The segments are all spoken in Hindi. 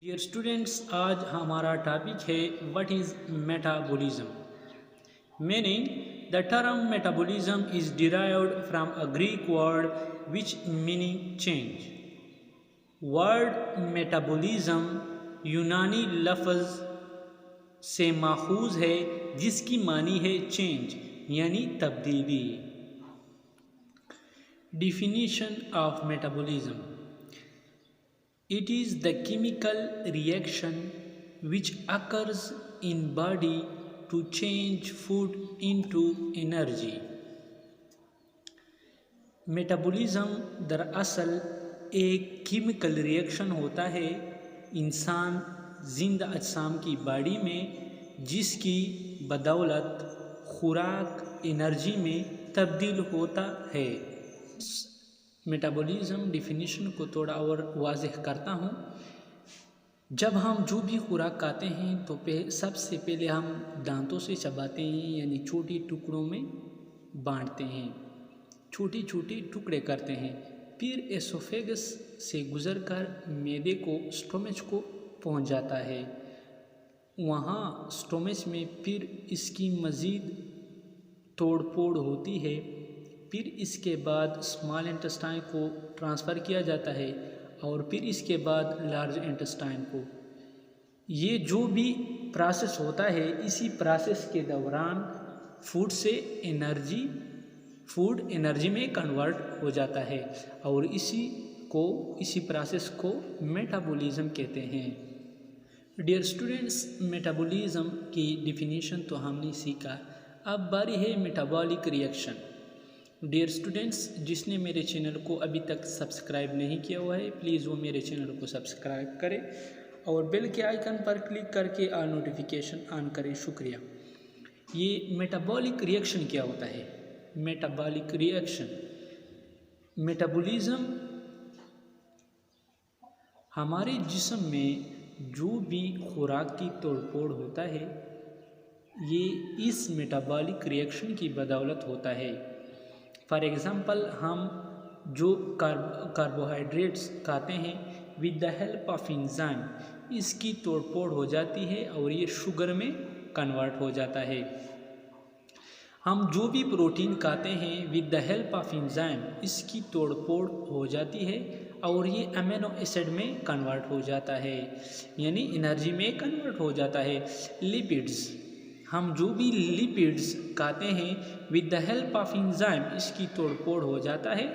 डियर स्टूडेंट्स, आज हमारा टॉपिक है what is metabolism. Meaning the term metabolism is derived from a Greek word which meaning change. Word metabolism यूनानी लफ्ज़ से माखूज है जिसकी मानी है चेंज यानी तब्दीली। Definition of metabolism: it is the chemical reaction which occurs in body to change food into energy। Metabolism दरअसल एक केमिकल रिएक्शन होता है इंसान जिंदा अजसाम की बॉडी में, जिसकी बदौलत खुराक एनर्जी में तब्दील होता है। मेटाबॉलिज्म डिफिनीशन को थोड़ा और वाज़ेह करता हूँ। जब हम जो भी खुराक खाते हैं तो सबसे पहले हम दांतों से चबाते हैं, यानी छोटे टुकड़ों में बांटते हैं, छोटे छोटे टुकड़े करते हैं। फिर एसोफेगस से गुजरकर मैदे को स्टोमच को पहुंच जाता है। वहाँ स्टोमच में फिर इसकी मज़ीद तोड़ फोड़ होती है। फिर इसके बाद स्मॉल इंटेस्टाइन को ट्रांसफ़र किया जाता है और फिर इसके बाद लार्ज इंटेस्टाइन को। ये जो भी प्रोसेस होता है, इसी प्रोसेस के दौरान फूड एनर्जी में कन्वर्ट हो जाता है और इसी प्रोसेस को मेटाबॉलिज्म कहते हैं। डियर स्टूडेंट्स, मेटाबॉलिज्म की डिफिनीशन तो हमने सीखा, अब बारी है मेटाबॉलिक रिएक्शन। डियर स्टूडेंट्स, जिसने मेरे चैनल को अभी तक सब्सक्राइब नहीं किया हुआ है, प्लीज़ वो मेरे चैनल को सब्सक्राइब करें और बेल के आइकन पर क्लिक करके ऑल नोटिफिकेशन ऑन करें। शुक्रिया। ये मेटाबॉलिक रिएक्शन क्या होता है? मेटाबॉलिक रिएक्शन, मेटाबॉलिज्म हमारे जिस्म में जो भी खुराक की तोड़फोड़ होता है, ये इस मेटाबॉलिक रिएक्शन की बदौलत होता है। फॉर एग्ज़ाम्पल, हम जो कार्बोहाइड्रेट्स खाते हैं, with the help of enzyme इसकी तोड़फोड़ हो जाती है और ये शुगर में कन्वर्ट हो जाता है। हम जो भी प्रोटीन खाते हैं, with the help of enzyme इसकी तोड़फोड़ हो जाती है और ये अमीनो एसिड में कन्वर्ट हो जाता है, यानी एनर्जी में कन्वर्ट हो जाता है। लिपिड्स, हम जो भी लिपिड्स खाते हैं, with the help of enzyme इसकी तोड़फोड़ हो जाता है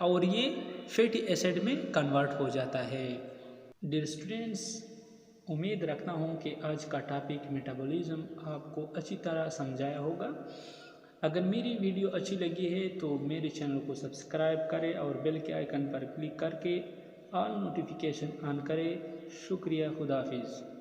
और ये फैटी एसिड में कन्वर्ट हो जाता है। डियर स्टूडेंट्स, उम्मीद रखता हूँ कि आज का टॉपिक मेटाबॉलिज्म आपको अच्छी तरह समझाया होगा। अगर मेरी वीडियो अच्छी लगी है तो मेरे चैनल को सब्सक्राइब करें और बेल के आइकन पर क्लिक करके ऑल नोटिफिकेशन ऑन करें। शुक्रिया। खुदा हाफिज़।